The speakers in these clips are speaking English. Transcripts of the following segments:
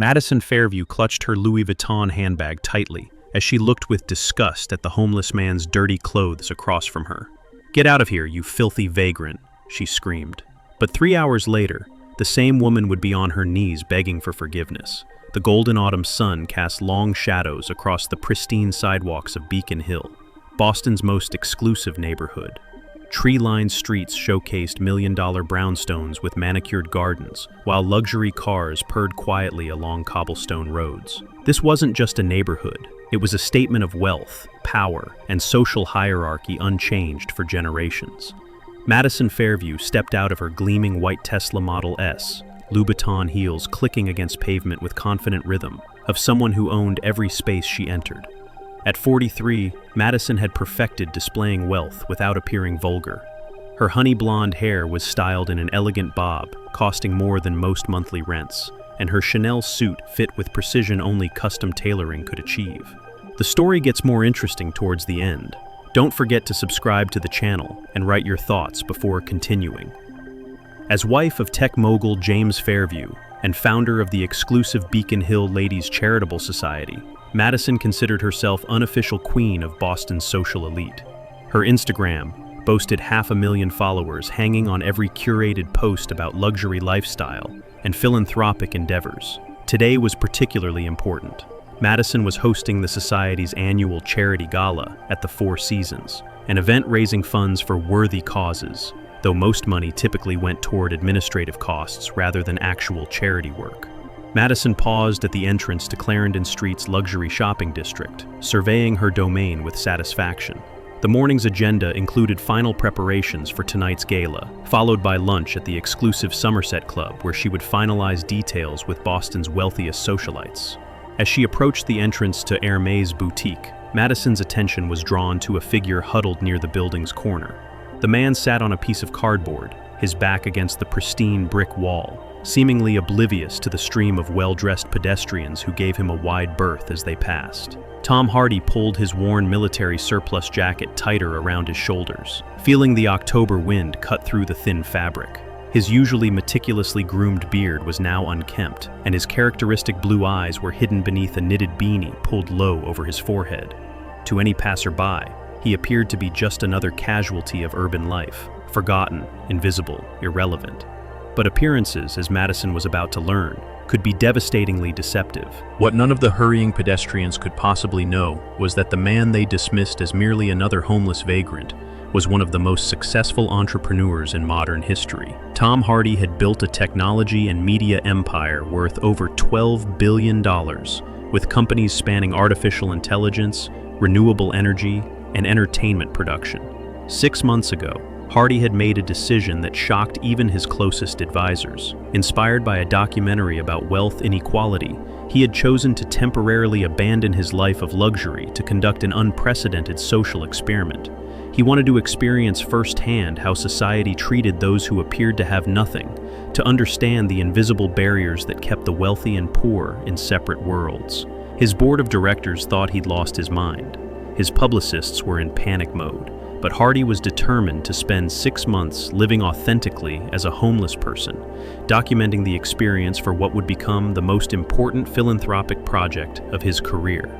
Madison Fairview clutched her Louis Vuitton handbag tightly as she looked with disgust at the homeless man's dirty clothes across from her. "Get out of here, you filthy vagrant," she screamed. But 3 hours later, the same woman would be on her knees begging for forgiveness. The golden autumn sun cast long shadows across the pristine sidewalks of Beacon Hill, Boston's most exclusive neighborhood. Tree-lined streets showcased million-dollar brownstones with manicured gardens, while luxury cars purred quietly along cobblestone roads. This wasn't just a neighborhood. It was a statement of wealth, power, and social hierarchy unchanged for generations. Madison Fairview stepped out of her gleaming white Tesla Model S, Louboutin heels clicking against pavement with confident rhythm, of someone who owned every space she entered. At 43, Madison had perfected displaying wealth without appearing vulgar. Her honey blonde hair was styled in an elegant bob, costing more than most monthly rents, and her Chanel suit fit with precision only custom tailoring could achieve. The story gets more interesting towards the end. Don't forget to subscribe to the channel and write your thoughts before continuing. As wife of tech mogul James Fairview and founder of the exclusive Beacon Hill Ladies Charitable Society, Madison considered herself unofficial queen of Boston's social elite. Her Instagram boasted 500,000 followers hanging on every curated post about luxury lifestyle and philanthropic endeavors. Today was particularly important. Madison was hosting the Society's annual charity gala at the Four Seasons, an event raising funds for worthy causes, though most money typically went toward administrative costs rather than actual charity work. Madison paused at the entrance to Clarendon Street's luxury shopping district, surveying her domain with satisfaction. The morning's agenda included final preparations for tonight's gala, followed by lunch at the exclusive Somerset Club where she would finalize details with Boston's wealthiest socialites. As she approached the entrance to Hermès boutique, Madison's attention was drawn to a figure huddled near the building's corner. The man sat on a piece of cardboard, his back against the pristine brick wall, seemingly oblivious to the stream of well-dressed pedestrians who gave him a wide berth as they passed. Tom Hardy pulled his worn military surplus jacket tighter around his shoulders, feeling the October wind cut through the thin fabric. His usually meticulously groomed beard was now unkempt, and his characteristic blue eyes were hidden beneath a knitted beanie pulled low over his forehead. To any passerby, he appeared to be just another casualty of urban life, forgotten, invisible, irrelevant. But appearances, as Madison was about to learn, could be devastatingly deceptive. What none of the hurrying pedestrians could possibly know was that the man they dismissed as merely another homeless vagrant was one of the most successful entrepreneurs in modern history. Tom Hardy had built a technology and media empire worth over $12 billion, with companies spanning artificial intelligence, renewable energy, and entertainment production. 6 months ago, Hardy had made a decision that shocked even his closest advisors. Inspired by a documentary about wealth inequality, he had chosen to temporarily abandon his life of luxury to conduct an unprecedented social experiment. He wanted to experience firsthand how society treated those who appeared to have nothing, to understand the invisible barriers that kept the wealthy and poor in separate worlds. His board of directors thought he'd lost his mind. His publicists were in panic mode, but Hardy was determined to spend 6 months living authentically as a homeless person, documenting the experience for what would become the most important philanthropic project of his career.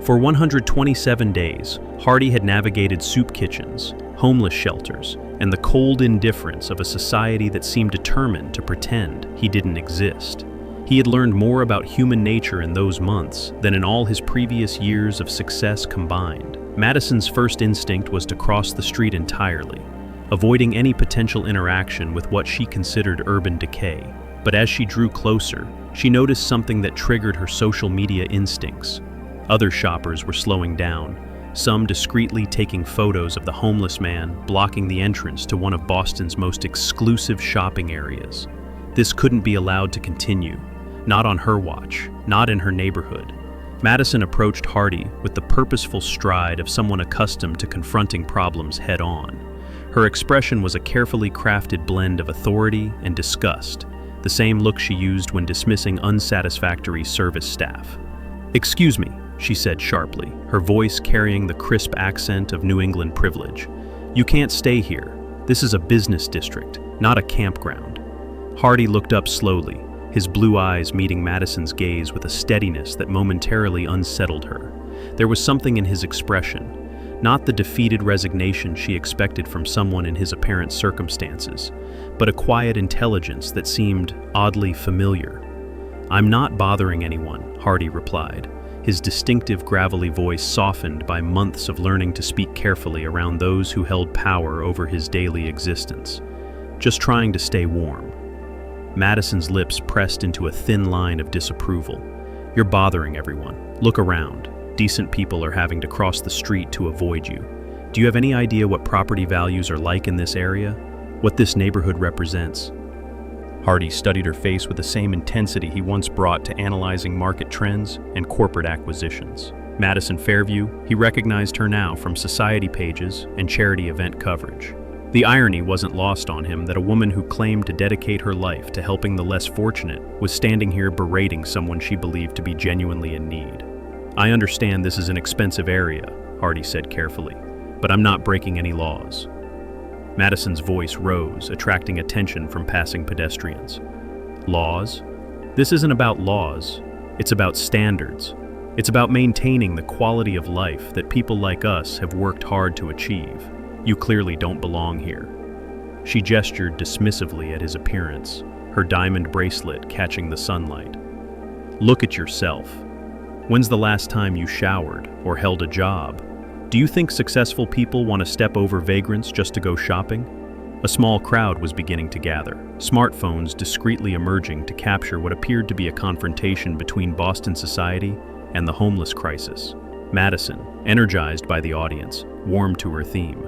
For 127 days, Hardy had navigated soup kitchens, homeless shelters, and the cold indifference of a society that seemed determined to pretend he didn't exist. He had learned more about human nature in those months than in all his previous years of success combined. Madison's first instinct was to cross the street entirely, avoiding any potential interaction with what she considered urban decay. But as she drew closer, she noticed something that triggered her social media instincts. Other shoppers were slowing down, some discreetly taking photos of the homeless man blocking the entrance to one of Boston's most exclusive shopping areas. This couldn't be allowed to continue. Not on her watch, not in her neighborhood. Madison approached Hardy with the purposeful stride of someone accustomed to confronting problems head-on. Her expression was a carefully crafted blend of authority and disgust, the same look she used when dismissing unsatisfactory service staff. "Excuse me," she said sharply, her voice carrying the crisp accent of New England privilege. "You can't stay here. This is a business district, not a campground." Hardy looked up slowly, his blue eyes meeting Madison's gaze with a steadiness that momentarily unsettled her. There was something in his expression, not the defeated resignation she expected from someone in his apparent circumstances, but a quiet intelligence that seemed oddly familiar. "I'm not bothering anyone," Hardy replied, his distinctive gravelly voice softened by months of learning to speak carefully around those who held power over his daily existence. "Just trying to stay warm." Madison's lips pressed into a thin line of disapproval. "You're bothering everyone. Look around. Decent people are having to cross the street to avoid you. Do you have any idea what property values are like in this area? What this neighborhood represents?" Hardy studied her face with the same intensity he once brought to analyzing market trends and corporate acquisitions. Madison Fairview, he recognized her now from society pages and charity event coverage. The irony wasn't lost on him that a woman who claimed to dedicate her life to helping the less fortunate was standing here berating someone she believed to be genuinely in need. "I understand this is an expensive area," Hardy said carefully, "but I'm not breaking any laws." Madison's voice rose, attracting attention from passing pedestrians. "Laws? This isn't about laws. It's about standards. It's about maintaining the quality of life that people like us have worked hard to achieve. You clearly don't belong here." She gestured dismissively at his appearance, her diamond bracelet catching the sunlight. "Look at yourself. When's the last time you showered or held a job? Do you think successful people want to step over vagrants just to go shopping?" A small crowd was beginning to gather, smartphones discreetly emerging to capture what appeared to be a confrontation between Boston society and the homeless crisis. Madison, energized by the audience, warmed to her theme.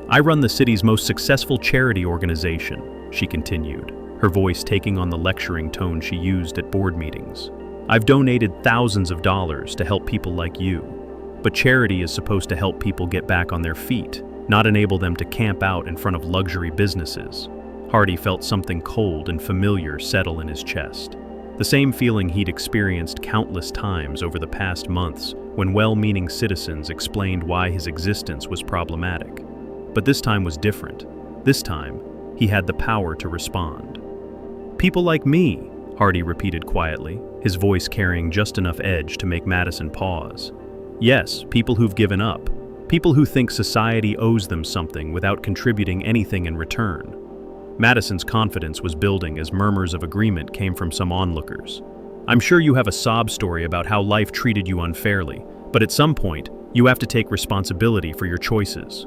"I run the city's most successful charity organization," she continued, her voice taking on the lecturing tone she used at board meetings. "I've donated thousands of dollars to help people like you. But charity is supposed to help people get back on their feet, not enable them to camp out in front of luxury businesses." Hardy felt something cold and familiar settle in his chest. The same feeling he'd experienced countless times over the past months when well-meaning citizens explained why his existence was problematic. But this time was different. This time, he had the power to respond. "People like me," Hardy repeated quietly, his voice carrying just enough edge to make Madison pause. "Yes, people who've given up. People who think society owes them something without contributing anything in return." Madison's confidence was building as murmurs of agreement came from some onlookers. "I'm sure you have a sob story about how life treated you unfairly, but at some point, you have to take responsibility for your choices."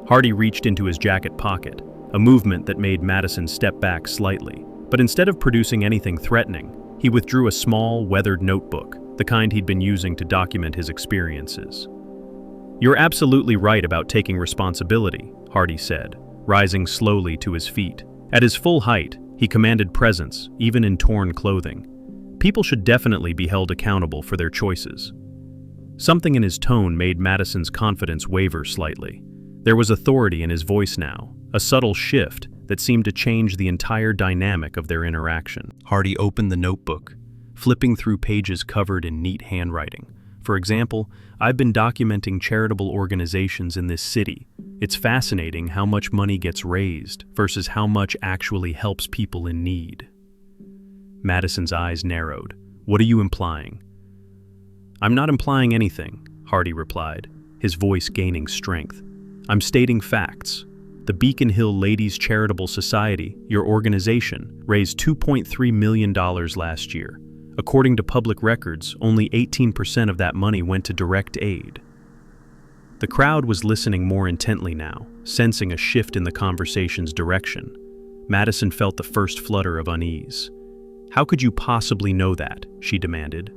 Hardy reached into his jacket pocket, a movement that made Madison step back slightly. But instead of producing anything threatening, he withdrew a small, weathered notebook, the kind he'd been using to document his experiences. "You're absolutely right about taking responsibility," Hardy said, rising slowly to his feet. At his full height, he commanded presence, even in torn clothing. People should definitely be held accountable for their choices. Something in his tone made Madison's confidence waver slightly. There was authority in his voice now, a subtle shift that seemed to change the entire dynamic of their interaction. Hardy opened the notebook, flipping through pages covered in neat handwriting. "For example, I've been documenting charitable organizations in this city. It's fascinating how much money gets raised versus how much actually helps people in need." Madison's eyes narrowed. "What are you implying?" "I'm not implying anything," Hardy replied, his voice gaining strength. "I'm stating facts. The Beacon Hill Ladies Charitable Society, your organization, raised $2.3 million last year. According to public records, only 18% of that money went to direct aid." The crowd was listening more intently now, sensing a shift in the conversation's direction. Madison felt the first flutter of unease. "How could you possibly know that?" she demanded.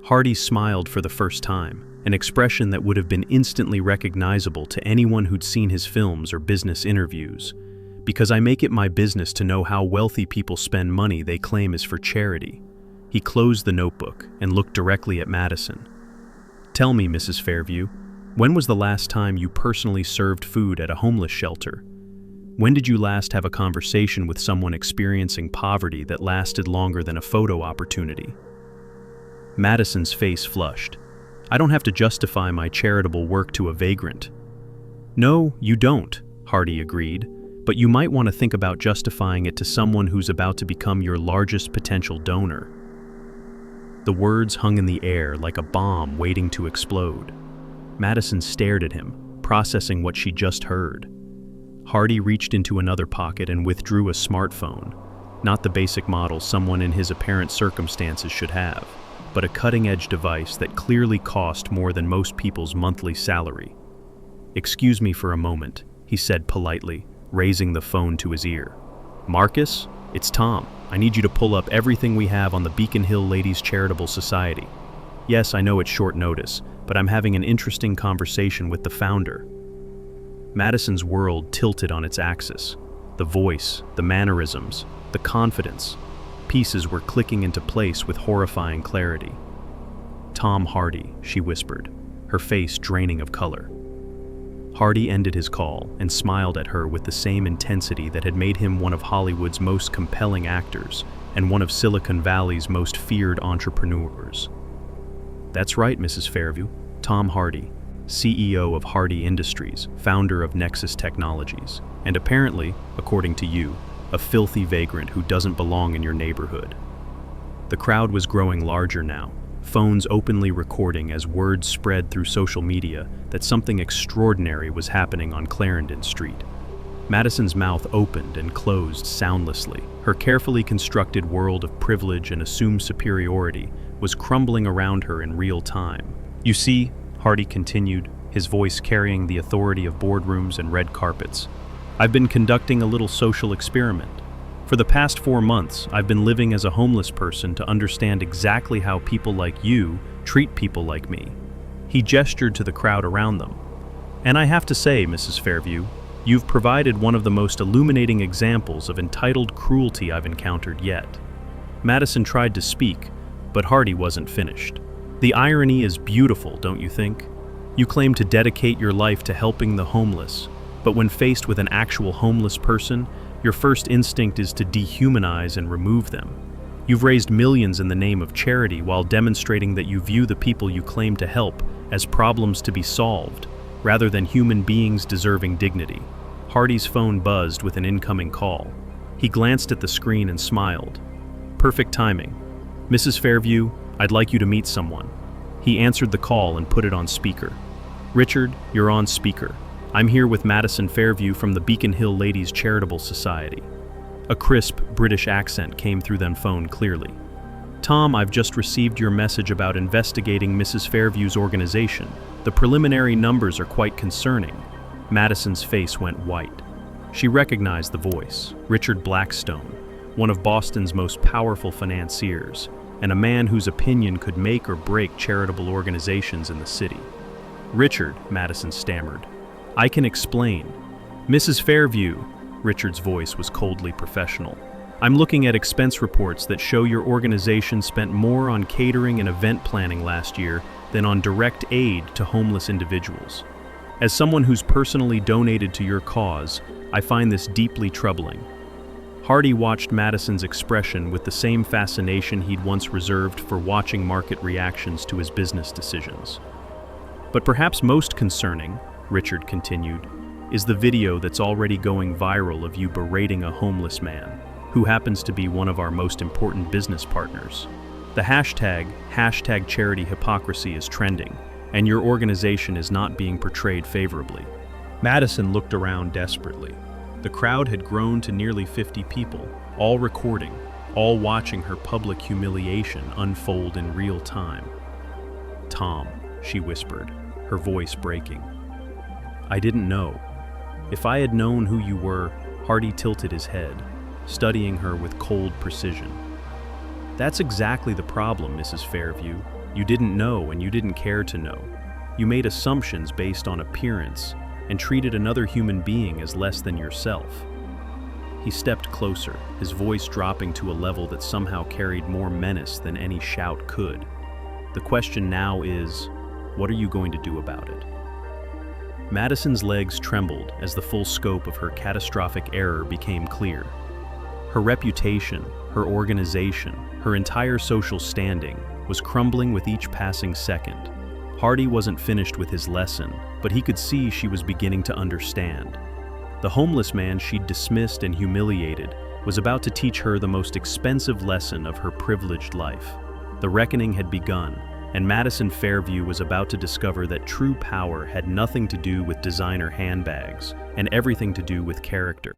Hardy smiled for the first time, an expression that would have been instantly recognizable to anyone who'd seen his films or business interviews. "Because I make it my business to know how wealthy people spend money they claim is for charity." He closed the notebook and looked directly at Madison. "Tell me, Mrs. Fairview, when was the last time you personally served food at a homeless shelter? When did you last have a conversation with someone experiencing poverty that lasted longer than a photo opportunity?" Madison's face flushed. "I don't have to justify my charitable work to a vagrant." "No, you don't," Hardy agreed, but you might want to think about justifying it to someone who's about to become your largest potential donor." The words hung in the air like a bomb waiting to explode. Madison stared at him, processing what she just heard. Hardy reached into another pocket and withdrew a smartphone, not the basic model someone in his apparent circumstances should have, but a cutting-edge device that clearly cost more than most people's monthly salary. "Excuse me for a moment," he said politely, raising the phone to his ear. "Marcus, it's Tom. I need you to pull up everything we have on the Beacon Hill Ladies Charitable Society. Yes, I know it's short notice, but I'm having an interesting conversation with the founder." Madison's world tilted on its axis. The voice, the mannerisms, the confidence. Pieces were clicking into place with horrifying clarity. "Tom Hardy," she whispered, her face draining of color. Hardy ended his call and smiled at her with the same intensity that had made him one of Hollywood's most compelling actors and one of Silicon Valley's most feared entrepreneurs. "That's right, Mrs. Fairview. Tom Hardy, CEO of Hardy Industries, founder of Nexus Technologies, and apparently, according to you, a filthy vagrant who doesn't belong in your neighborhood." The crowd was growing larger now, phones openly recording as word spread through social media that something extraordinary was happening on Clarendon Street. Madison's mouth opened and closed soundlessly. Her carefully constructed world of privilege and assumed superiority was crumbling around her in real time. "You see," Hardy continued, his voice carrying the authority of boardrooms and red carpets, "I've been conducting a little social experiment. For the past 4 months, I've been living as a homeless person to understand exactly how people like you treat people like me." He gestured to the crowd around them. "And I have to say, Mrs. Fairview, you've provided one of the most illuminating examples of entitled cruelty I've encountered yet." Madison tried to speak, but Hardy wasn't finished. "The irony is beautiful, don't you think? You claim to dedicate your life to helping the homeless, but when faced with an actual homeless person, your first instinct is to dehumanize and remove them. You've raised millions in the name of charity while demonstrating that you view the people you claim to help as problems to be solved, rather than human beings deserving dignity." Hardy's phone buzzed with an incoming call. He glanced at the screen and smiled. "Perfect timing. Mrs. Fairview, I'd like you to meet someone." He answered the call and put it on speaker. "Richard, you're on speaker. I'm here with Madison Fairview from the Beacon Hill Ladies Charitable Society." A crisp British accent came through the phone clearly. "Tom, I've just received your message about investigating Mrs. Fairview's organization. The preliminary numbers are quite concerning." Madison's face went white. She recognized the voice, Richard Blackstone, one of Boston's most powerful financiers, and a man whose opinion could make or break charitable organizations in the city. "Richard," Madison stammered, "I can explain." "Mrs. Fairview," Richard's voice was coldly professional, "I'm looking at expense reports that show your organization spent more on catering and event planning last year than on direct aid to homeless individuals. As someone who's personally donated to your cause, I find this deeply troubling." Hardy watched Madison's expression with the same fascination he'd once reserved for watching market reactions to his business decisions. "But perhaps most concerning," Richard continued, "is the video that's already going viral of you berating a homeless man, who happens to be one of our most important business partners. The hashtag charity hypocrisy is trending, and your organization is not being portrayed favorably." Madison looked around desperately. The crowd had grown to nearly 50 people, all recording, all watching her public humiliation unfold in real time. "Tom," she whispered, her voice breaking. "I didn't know. If I had known who you were," Hardy tilted his head, studying her with cold precision. "That's exactly the problem, Mrs. Fairview. You didn't know and you didn't care to know. You made assumptions based on appearance and treated another human being as less than yourself." He stepped closer, his voice dropping to a level that somehow carried more menace than any shout could. "The question now is, what are you going to do about it?" Madison's legs trembled as the full scope of her catastrophic error became clear. Her reputation, her organization, her entire social standing was crumbling with each passing second. Hardy wasn't finished with his lesson, but he could see she was beginning to understand. The homeless man she'd dismissed and humiliated was about to teach her the most expensive lesson of her privileged life. The reckoning had begun, and Madison Fairview was about to discover that true power had nothing to do with designer handbags and everything to do with character.